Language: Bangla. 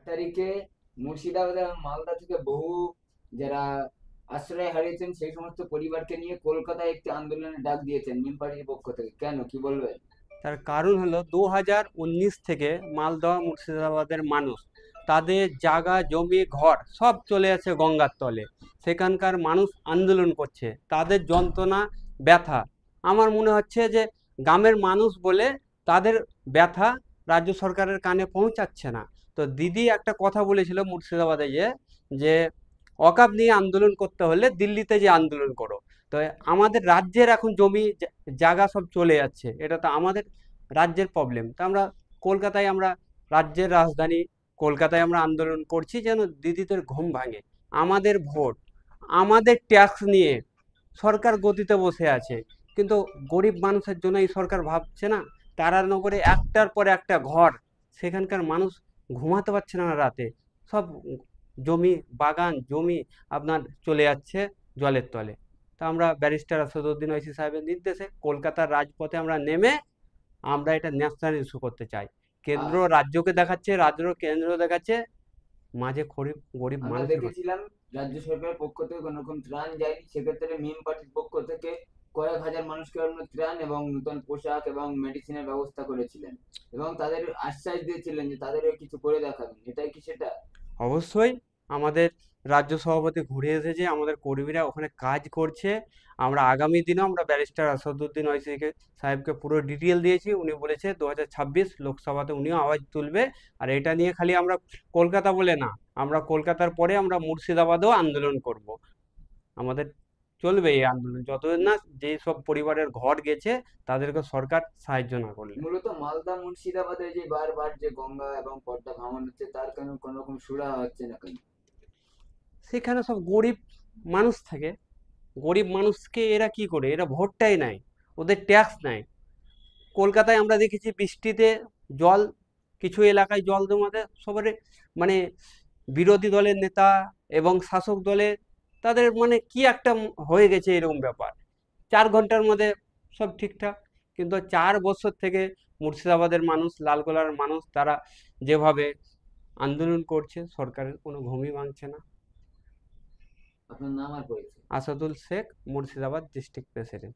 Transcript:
তারিখে মুর্শিদাবাদ এবং মালদা থেকে বহু যারা আশ্রয় হারিয়েছেন সেই সমস্ত পরিবারকে নিয়ে কলকাতায় একটি আন্দোলনের ডাক দিয়েছেন নিম পার্টির পক্ষ থেকে। কেন, কি বলবেন? তার কারণ হলো 2019 থেকে মালদহ মুর্শিদাবাদের মানুষ তাদের জায়গা জমি ঘর সব চলে আছে গঙ্গার তলে। সেখানকার মানুষ আন্দোলন করছে, তাদের যন্ত্রণা ব্যথা আমার মনে হচ্ছে যে গ্রামের মানুষ বলে তাদের ব্যথা রাজ্য সরকারের কানে পৌঁছাচ্ছে না। তো দিদি একটা কথা বলেছিল মুর্শিদাবাদে যে অকাপ নিয়ে আন্দোলন করতে হলে দিল্লিতে যে আন্দোলন করো। তো আমাদের রাজ্যের এখন জমি জায়গা সব চলে যাচ্ছে, এটা তো আমাদের রাজ্যের প্রবলেম। তো আমরা কলকাতায়, আমরা রাজ্যের রাজধানী কলকাতায় আমরা আন্দোলন করছি যেন দিদিদের ঘুম ভাঙে। আমাদের ভোট, আমাদের ট্যাক্স নিয়ে সরকার গদিতে বসে আছে, কিন্তু গরিব মানুষের জন্য এই সরকার ভাবছে না। তারানগরে একটার পর একটা ঘর, সেখানকার মানুষ ঘুমাতে পারছে না রাতে। সব জমি, বাগান জমি আপনার চলে যাচ্ছে জলের তলে। তা আমরা ব্যারিস্টার আসাদুদ্দিন ওয়াইসি সাহেবের নির্দেশে কলকাতার রাজপথে আমরা নেমে আমরা এটা ন্যাশনাল ইস্যু করতে চাই। কেন্দ্র আহ, রাজ্যকে দেখাচ্ছে, রাজ্য কেন্দ্র দেখাচ্ছে, মাঝে গরিব গরিব আমরা মানুষের দেখেছিলাম রাজ্য সরকারের পক্ষ থেকে কোনো রকম ত্রাণ যায়নি, সেক্ষেত্রে মিম পার্টির পক্ষ থেকে কয়েক হাজার মানুষকে আমরা ত্রাণ এবং নতুন পোশাক এবং মেডিসিনের ব্যবস্থা করেছিলেন এবং তাদের আশ্বাস দিয়েছিলেন যে তাদেরও কিছু করে দেখাবেন। এটাই কি সেটা? অবশ্যই আমাদের রাজ্য সভাপতি ঘুরে এসেছে, আমাদের কর্মীরা ওখানে কাজ করছে। আমরা আগামী দিনেও আমরা ব্যারিস্টার আসাদুদ্দিন ওয়াইসিকে সাহেবকে পুরো ডিটেল দিয়েছি। উনি বলেছে 2026 লোকসভাতে উনিও আওয়াজ তুলবে। আর এটা নিয়ে খালি আমরা কলকাতা বলে না, আমরা কলকাতার পরে আমরা মুর্শিদাবাদেও আন্দোলন করব। আমাদের চলবে এই আন্দোলন যতদিন না যে সব পরিবারের ঘর গেছে তাদেরকে সরকার সাহায্য না করলে। মূলত মালদা মুর্শিদাবাদে যে বারবার যে গঙ্গা এবং পদ্মা ভাঙন হচ্ছে তার কারণে কোনো রকম সুরাহা হচ্ছে না কেন? সেখানে সব গরিব মানুষ থাকে, গরিব মানুষকে এরা কি করে, এরা ভোটটাই নাই, ওদের ট্যাক্স নাই। কলকাতায় আমরা দেখেছি বৃষ্টিতে জল, কিছু এলাকায় জল জমাতে সবারে মানে বিরোধী দলের নেতা এবং শাসক দলের তাদের মানে কি একটা হয়ে গেছে এরকম ব্যাপার। 4 ঘন্টার মধ্যে সব ঠিকঠাক। কিন্তু 4 বছর থেকে মুর্শিদাবাদের মানুষ, লালগোলার মানুষ, তারা যেভাবে আন্দোলন করছে সরকারের কোনো ঘুমই ভাঙছে না। আপনার নাম আর পরিচয়? Asadul Sheikh, Murshidabad district president.